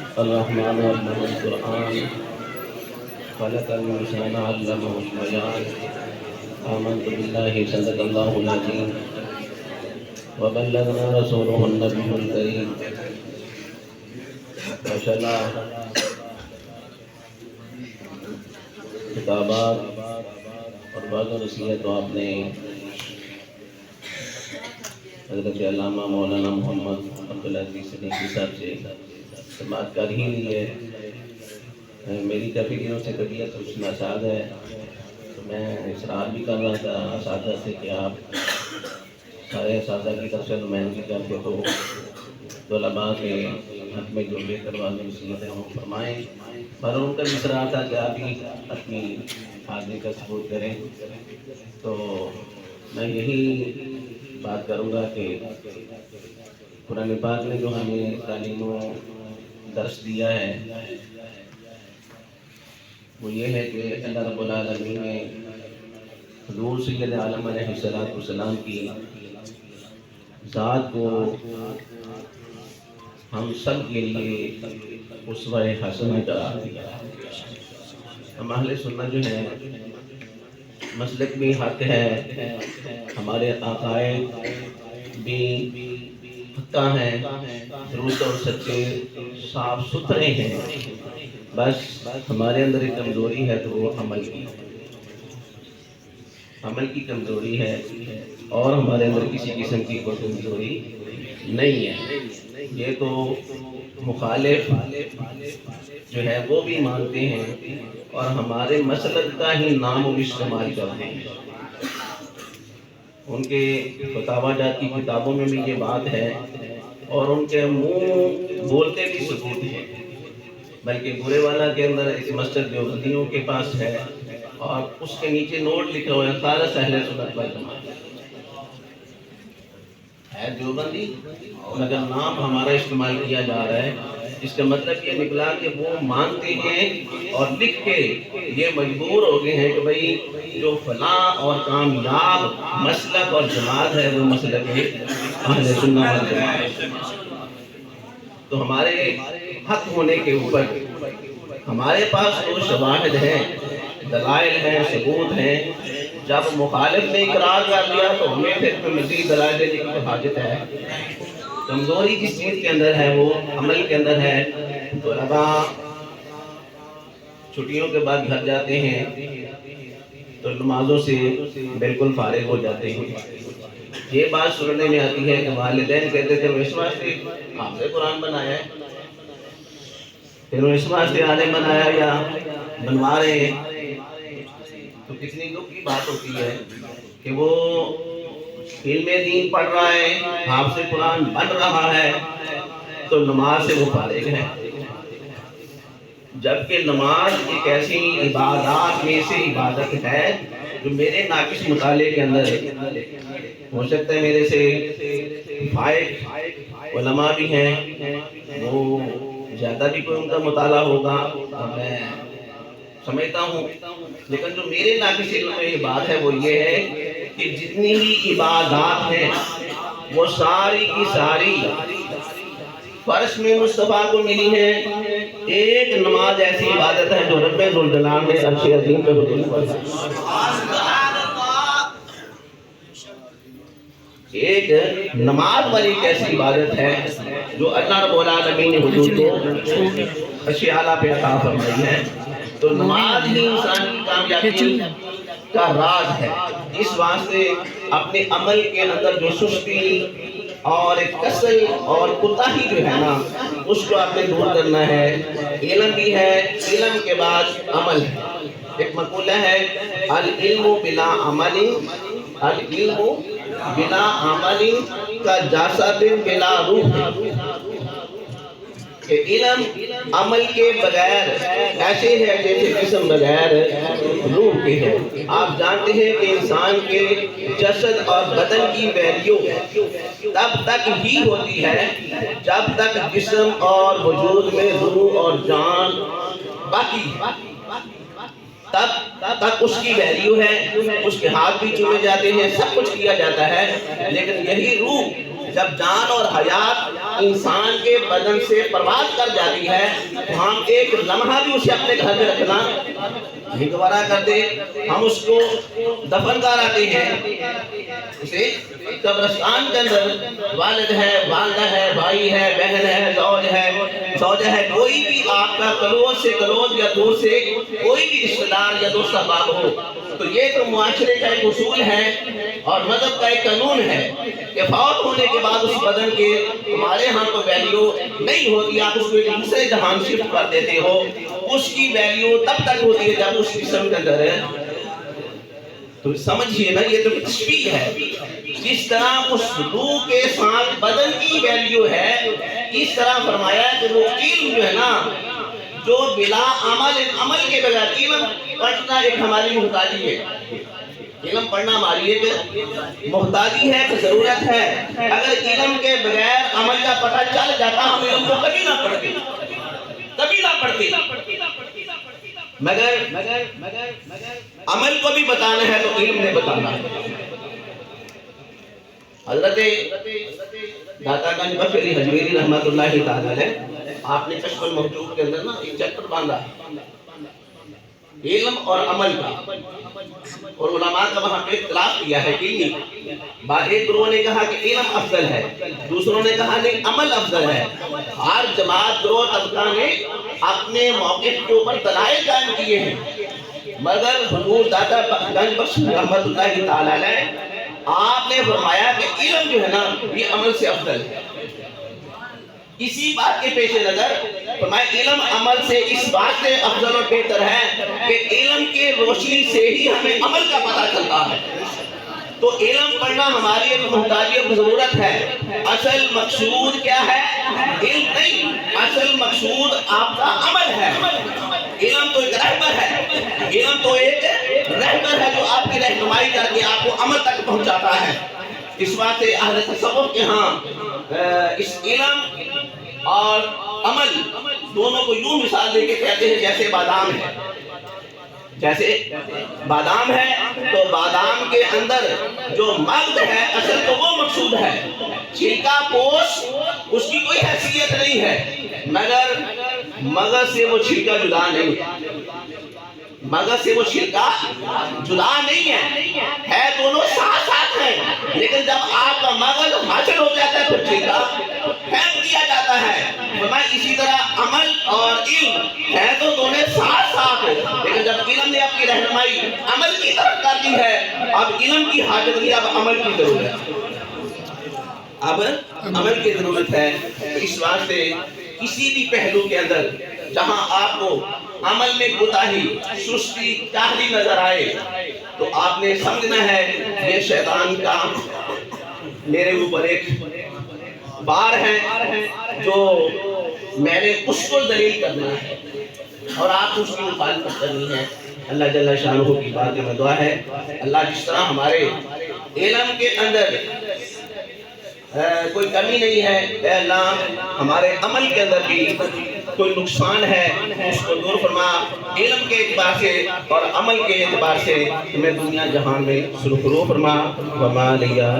الرحمن علم القرآن خلق الإنسان علمه البيان آمنت بالله صدق الله العظيم وبلغنا رسوله النبي الكريم ماشاءاللہ خطابات اور بعض نصیحت تو آپ نے حضرت علامہ مولانا محمد عبدالعزیز صدیقی صاحب سے سماعت کر ہی لی ہے۔ میری کافی دنوں سے طبیعت کچھ ناساز ہے، تو میں اصرار بھی کر رہا تھا اساتذہ سے کہ آپ سارے اساتذہ کی طرف سے نمائندگی کر کے تو طلباء کے حق میں جو بہتر واضح نصیحتیں ہوں فرمائیں، پر ان کا بھی اصرار تھا کہ آپ ہی اپنی حاضری کا ثبوت کریں۔ تو میں یہی بات کروں گا کہ قرآن پاک نے جو ہمیں تعلیم و درس دیا ہے وہ یہ ہے کہ اللہ رب العالمین نے حضور سید عالم علیہ السلام کی ذات کو ہم سب کے لیے اسوہ حسنہ قرار دیا۔ ہم اہل سنت جو ہے مسلک بھی حق ہے، ہمارے عقائد بھی پختہ ہیں، درست اور سچے صاف ستھرے ہیں، بس ہمارے اندر ایک کمزوری ہے تو وہ عمل کی کمزوری ہے، اور ہمارے اندر کسی قسم کی کوئی کمزوری نہیں ہے۔ یہ تو مخالف جو ہے وہ بھی مانتے ہیں اور ہمارے مسلک کا ہی نام و استعمال کرتے ہیں۔ ان کے فتاوی جات کی کتابوں میں بھی یہ بات ہے اور ان کے منہ بولتے بھی ثبوت ہیں، بلکہ گورے والا کے اندر ایک مسجد دیوبندیوں کے پاس ہے اور اس کے نیچے نوٹ لکھا ہوا ہے خالص اہل سنت والجماعت ہے دیوبندی، مگر نام ہمارا استعمال کیا جا رہا ہے۔ اس کا مطلب یہ نکلا کہ وہ مانتے ہیں اور لکھ کے یہ مجبور ہو گئے ہیں کہ بھئی جو فلاں اور کامیاب مسلک اور جماعت ہے وہ مسلک ہے اہل سنت والجماعت۔ تو ہمارے حق ہونے کے اوپر ہمارے پاس تو شواہد ہیں، دلائل ہیں، ثبوت ہیں۔ جب مخالف نے اقرار کر لیا تو ہمیں پھر مزید دلائل دینے کی حاجت ہے۔ کمزوری جس چیز کے اندر ہے وہ عمل کے اندر ہے۔ طلباء چھٹیوں کے بعد گھر جاتے ہیں تو نمازوں سے بالکل فارغ ہو جاتے ہیں۔ یہ بات سننے میں آتی ہے کہ والدین کہتے تھے وہ اس واسطے آپ سے قرآن بنایا ہے، پھر وہ اس واسطے عالم بنایا یا بنوا رہے ہیں۔ تو کتنی دکھ کی بات ہوتی ہے کہ وہ علم دین پڑھ رہا ہے، حافظ قرآن بن رہا ہے، تو نماز سے وہ فارغ ہے، جبکہ نماز ایک ایسی عبادات میں سے عبادت ہے جو میرے ناقص مطالعے کے اندر ہے۔ ہو سکتا ہے میرے سے فائق علماء بھی ہیں، وہ زیادہ بھی کوئی ان کا مطالعہ ہوگا اور میں سمجھتا ہوں، لیکن جو میرے ناقص علم میں یہ بات ہے وہ یہ ہے کہ جتنی بھی عبادات ہیں وہ ساری کی ساری فرش میں مصطفیٰ کو ملی ہیں۔ ایک نماز ایسی عبادت ہے جو رب ذوالجلال نے عرش عظیم پہ حضور فرمائی۔ ایک نماز والی ایک ایسی عبادت ہے جو اللہ رب العالمین نے حضور کو عرش اعلیٰ پہ عطا فرمائی ہے۔ تو نماز ہی انسان کی کامیابی کا راز ہے۔ اس واسطے اپنے عمل کے اندر جو سستی اور ایک کسل اور کوتاہی جو ہے نا اس کو آپ نے دور کرنا ہے۔ علم بھی ہے، علم کے بعد عمل ہے۔ ایک مقولہ ہے العلم بلا عمل، العلم بلا عمل کا جسد بلا روح، کہ علم عمل کے بغیر ایسے ہے جیسے جسم بغیر روح کے ہے۔ آپ جانتے ہیں کہ انسان کے جسد اور بدن کی ویلیو تب تک ہی ہوتی ہے جب تک جسم اور وجود میں روح اور جان باقی ہے، تب تک اس کی ویلیو ہے، اس کے ہاتھ بھی چومے جاتے ہیں، سب کچھ کیا جاتا ہے، لیکن یہی روح جب جان اور حیات انسان کے بدن سے پرواز کر جاتی ہے تو ہم ایک لمحہ بھی اسے اپنے گھر میں رکھنا نہیں گوارا کرتے، ہم اس کو دفن کراتے ہیں، اسے قبرستان کے اندر والد ہے، والدہ ہے، بھائی ہے، بہن ہے، زوجہ ہے، کوئی بھی آپ کا کلوز سے کلوز یا دور سے کوئی بھی رشتہ دار یا دوست احباب ہو، تو یہ تو معاشرے کا ایک اصول ہے اور مذہب کا ایک قانون ہے کہ فوت ہونے کے بعد اس بدن کے تمہارے ہاں تو ویلیو نہیں ہوتی، آپ اس کو ایک دوسرے جہان شفٹ کر دیتے ہو، اس کی ویلیو تب تک ہوتی ہے جب اس جسم کے اندر ہے۔ تو سمجھئے نا، یہ تو تشبیہ ہے، جس طرح اس روح کے ساتھ بدن کی ویلیو ہے، اس طرح فرمایا ہے کہ وہ علم جو ہے نا، جو بلا عمل کے بغیر، علم پڑھنا ایک ہماری محتاجی ہے، علم پڑھنا ہماری ایک محتاجی ہے، ایک ضرورت ہے۔ اگر علم کے بغیر عمل کا پتہ چل جاتا ہم علم کو کبھی نہ پڑھتے، کبھی نہ پڑھتے، مگر عمل کو بھی بتانا ہے تو علم نے بتانا ہے۔ حضرت داتا گنج بخش علی حجویری رحمۃ اللہ تعالی علیہ، آپ نے کشف المحجوب کے اندر نا ایک چیپٹر باندھا ہے علم اور عمل کا، اور علماء کا وہاں پہ اختلاف کیا ہے کہ ایک گروہ نے کہا کہ علم افضل ہے، دوسروں نے کہا نہیں عمل افضل ہے۔ ہر جماعت گروہ طبقہ نے اپنے موقف کے اوپر دلائل قائم کیے ہیں، مگر حضور داتا گنج بخش رحمۃ اللہ تعالی علیہ آپ نے فرمایا کہ علم جو ہے نا یہ عمل سے افضل ہے۔ اسی بات کے پیش نظر فرمایا علم عمل سے اس بات سے افضل اور بہتر ہے کہ علم کے روشنی سے ہی ہمیں عمل کا پتہ چلتا ہے۔ تو علم پڑھنا ہماری ایک محتاجی اور ضرورت ہے۔ اصل مقصود کیا ہے؟ علم نہیں، اصل مقصود آپ کا عمل ہے۔ علم تو ایک رہبر ہے، علم تو ایک رہبر ہے جو آپ کی رہنمائی کر کے آپ کو عمل تک پہنچاتا ہے۔ اس بات سے اہل تصوف کے ہاں اس علم اور عمل دونوں کو یوں مثال دے کے کہتے ہیں جیسے بادام ہے، جیسے بادام ہے تو بادام کے اندر جو مغز ہے اصل تو وہ مقصود ہے، چھلکا پوش اس کی کوئی حیثیت نہیں ہے، مگر مغز سے وہ چھلکا جدا نہیں ہے، مغز سے وہ چھلکا جدا نہیں ہے دونوں ساتھ ساتھ ہیں، لیکن جب آپ کا مغز حاصل ہو جاتا ہے پھر چھلکا پھینک دیا جاتا ہے۔ فرمایا اسی طرح عمل اور علم ہے تو دونوں ساتھ ساتھ ہیں، لیکن جب علم نے آپ کی رہنمائی عمل کی طرف کر دی ہے، اب علم کی حاجت نہیں، اب عمل کی ضرورت ہے، اب عمل کی ضرورت ہے۔ اس واسطے کسی بھی پہلو کے اندر جہاں آپ کو عمل میں کوتاہی، سستی، کاہلی نظر آئے تو آپ نے سمجھنا ہے یہ شیطان کا میرے اوپر ایک بار ہے جو میں نے اس کو ذلیل کرنا ہے اور آپ اس کی مخالفت کرنی ہے۔ اللہ جل شانہ کی بات میں دعا ہے اللہ جس طرح ہمارے علم کے اندر کوئی کمی نہیں ہے، اے اللہ ہمارے عمل کے اندر بھی کوئی نقصان ہے اس کو دور فرما، علم کے اعتبار سے اور عمل کے اعتبار سے ہمیں دنیا جہان میں سرخرو فرما۔ وما لیا